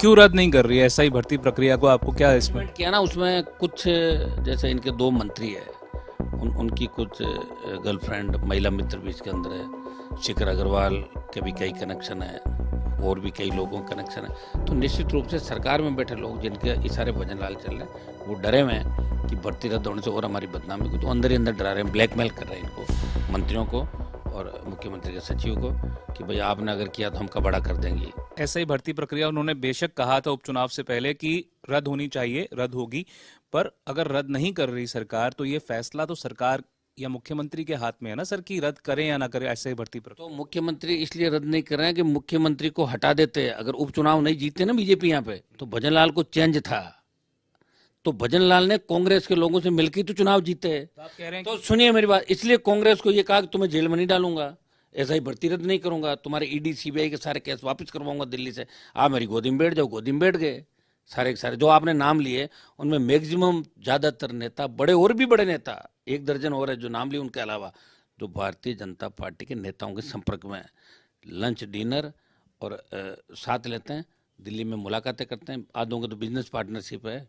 क्यों रद्द नहीं कर रही है एसआई भर्ती प्रक्रिया को? आपको क्या इसमें? कमेंट किया ना, उसमें कुछ जैसे इनके दो मंत्री है, उनकी कुछ गर्लफ्रेंड महिला मित्र भी इसके अंदर है, शिखर अग्रवाल के भी कई कनेक्शन है, और भी कई लोगों का कनेक्शन है। तो निश्चित रूप से सरकार में बैठे लोग जिनके इशारे भजन लाल चल रहे हैं, वो डरे हुए हैं कि भर्ती रद्द होने से और हमारी बदनामी को, तो अंदर ही अंदर डरा रहे हैं, ब्लैकमेल कर रहे हैं इनको, मंत्रियों को और मुख्यमंत्री के सचिव को, कि भाई आपने अगर किया तो हम कबाड़ा कर देंगे। एसआई भर्ती प्रक्रिया उन्होंने बेशक कहा था उपचुनाव से पहले कि रद्द होनी चाहिए, रद्द होगी, पर अगर रद्द नहीं कर रही सरकार तो ये फैसला तो सरकार या मुख्यमंत्री के हाथ में है ना सर, कि रद्द करें या ना करें एसआई भर्ती प्रक्रिया। तो मुख्यमंत्री इसलिए रद्द नहीं कर रहे हैं कि मुख्यमंत्री को हटा देते, अगर उपचुनाव नहीं जीते ना बीजेपी यहाँ पे, तो भजनलाल को चेंज था, तो भजनलाल ने कांग्रेस के लोगों से मिलकर तो चुनाव जीते। तो आप कह रहे हैं तो सुनिए मेरी बात, इसलिए कांग्रेस को ये कहा कि तुम्हें जेल में नहीं डालूंगा, ऐसा ही भर्ती रद्द नहीं करूंगा, तुम्हारे ईडी सीबीआई के सारे केस वापस करवाऊंगा दिल्ली से, आप मेरी गोदी में बैठ जाओ, गोदी में बैठ गए सारे के सारे जो आपने नाम लिए, उनमें मैक्सिमम ज्यादातर नेता, बड़े और भी बड़े नेता, 1 दर्जन और है जो नाम लिए, उनके अलावा जो भारतीय जनता पार्टी के नेताओं के संपर्क में है, लंच डिनर और साथ लेते हैं, दिल्ली में मुलाकातें करते हैं, आधों के तो बिजनेस पार्टनरशिप है,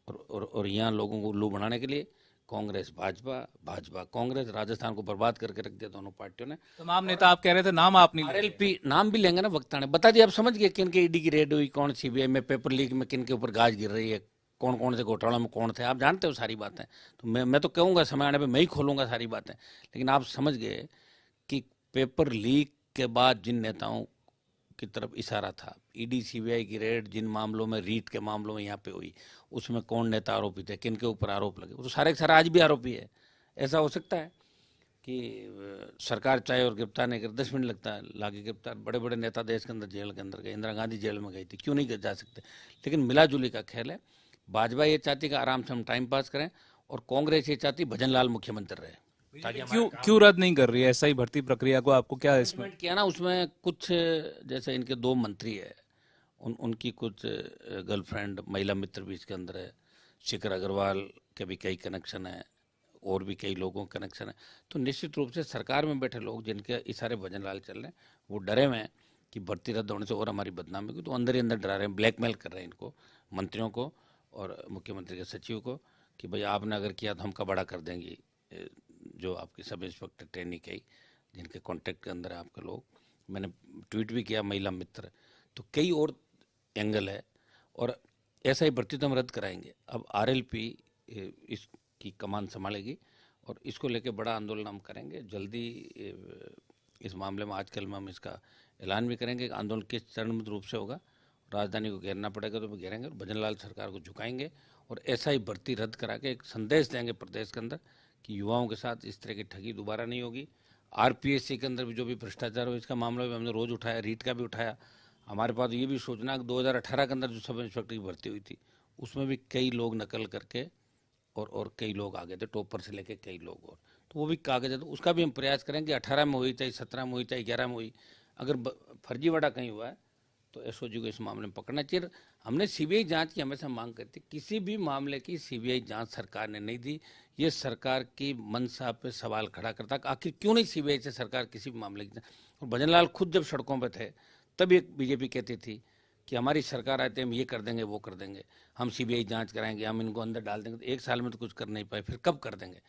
और यहाँ लोगों को उल्लू बनाने के लिए कांग्रेस भाजपा, भाजपा कांग्रेस, राजस्थान को बर्बाद करके रख दिया दोनों पार्टियों ने। तमाम नेता आप कह रहे थे, नाम आप नहीं ले रहे। आरएलपी नाम भी लेंगे ना वक्त आने, बता दिया, आप समझ गए किन के ईडी की रेड हुई, कौन सीबीआई में, पेपर लीक में किन के ऊपर गाज गिर रही है, कौन कौन से घोटालों में कौन थे, आप जानते हो सारी बातें। तो मैं तो कहूँगा समय आने पर मैं ही खोलूंगा सारी बातें, लेकिन आप समझ गए कि पेपर लीक के बाद जिन नेताओं की तरफ इशारा था, ईडी सीबीआई की रेड जिन मामलों में, रीट के मामलों में यहाँ पे हुई, उसमें कौन नेता आरोपित है, किन के ऊपर आरोप लगे, वो तो सारे के सारे आज भी आरोपी है। ऐसा हो सकता है कि सरकार चाहे और गिरफ्तार नहीं कर, 10 मिनट लगता है लाके गिरफ्तार, बड़े बड़े नेता देश के अंदर जेल के अंदर गए, इंदिरा गांधी जेल में गई थी, क्यों नहीं जा सकते? लेकिन मिला जुली का खेल है। भाजपा ये चाहती कि आराम से हम टाइम पास करें, और कांग्रेस ये चाहती भजनलाल मुख्यमंत्री रहे, ताकि क्यों रद्द नहीं कर रही है एसआई भर्ती प्रक्रिया को? आपको क्या इसमें? कमेंट किया ना, उसमें कुछ जैसे इनके दो मंत्री है, उनकी कुछ गर्लफ्रेंड महिला मित्र भी इसके अंदर है, शिखर अग्रवाल के भी कई कनेक्शन है, और भी कई लोगों का कनेक्शन है। तो निश्चित रूप से सरकार में बैठे लोग जिनके इशारे भजन लाल चल रहे हैं, वो डरे हुए हैं कि भर्ती रद्द होने से और हमारी बदनामी को, तो अंदर ही अंदर डरा रहे हैं, ब्लैकमेल कर रहे हैं इनको, मंत्रियों को और मुख्यमंत्री के सचिव को, कि भाई आपने अगर किया तो हम कबाड़ा कर देंगे, जो आपकी सब इंस्पेक्टर ट्रेनी कई जिनके कांटेक्ट के अंदर है आपके लोग। मैंने ट्वीट भी किया महिला मित्र, तो कई और एंगल है, और ऐसा ही भर्ती तो हम रद्द कराएंगे। अब आरएलपी इसकी कमान संभालेगी, और इसको लेके बड़ा आंदोलन हम करेंगे जल्दी। इस मामले में आजकल में हम इसका ऐलान भी करेंगे, आंदोलन किस चरणबद्ध रूप से होगा, राजधानी को घेरना पड़ेगा तो घेरेंगे, और भजनलाल सरकार को झुकाएंगे, और ऐसा ही भर्ती रद्द करा के एक संदेश देंगे प्रदेश के अंदर कि युवाओं के साथ इस तरह की ठगी दोबारा नहीं होगी। आरपीएससी के अंदर भी जो भी भ्रष्टाचार हो, इसका मामला भी हमने रोज उठाया, रीट का भी उठाया। हमारे पास ये भी सूचना कि 2018 के अंदर जो सब इंस्पेक्टर की भर्ती हुई थी, उसमें भी कई लोग नकल करके, और कई लोग आ गए थे, टॉपर से लेके कई लोग, और तो वो भी कागज है, तो उसका भी हम प्रयास करेंगे। 18 में हुई, चाहे 17 में हुई, चाहे 11 में हुई, अगर फर्जीवाड़ा कहीं हुआ है तो एसओजी को इस मामले में पकड़ना चाहिए। हमने सीबीआई जांच की हमेशा मांग करती, किसी भी मामले की सीबीआई जांच सरकार ने नहीं दी। ये सरकार की मंशा पे सवाल खड़ा करता, आखिर क्यों नहीं सीबीआई से सरकार किसी भी मामले की। और भजनलाल खुद जब सड़कों पे थे, तब एक बीजेपी कहती थी कि हमारी सरकार आते हम ये कर देंगे, वो कर देंगे, हम सीबीआई जांच कराएंगे, हम इनको अंदर डाल देंगे। तो 1 साल में तो कुछ कर नहीं पाए, फिर कब कर देंगे?